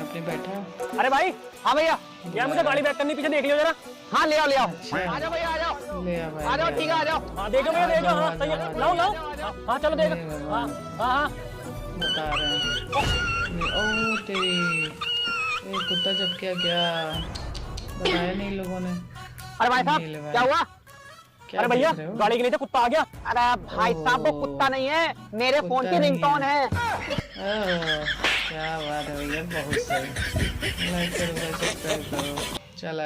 अपने बैठा। अरे भाई, हाँ भैया, यार मुझे गाड़ी बैक करनी, पीछे देख लियो जरा। हाँ ले आओ ले आओ। अच्छा। आ जाओ भैया, आ जाओ। ले आ भाई, आ जाओ, ले ठीक है, आ जाओ। हाँ देखो भैया, देखो। हाँ सही है, लाओ लाओ। हाँ चलो देखो। हाँ हाँ हाँ। बता रहे हैं। ओ तेरी, ये कुत्ता जब क्या क्या बताया नहीं लोगों ने। अरे भाई साहब, नहीं ले भाई। क्या हुआ? क्या अरे भैया, देख रहे हो? गाड़ी के नीचे कुत्ता आ गया। अरे भाई साहब, वो कुत्ता नहीं है, मेरे फोन कुत्ता की नहीं रिंगटोन है। ओह, क्या बात है भैया, बहुत सही। लाइक करो, सब्सक्राइब करो, चला।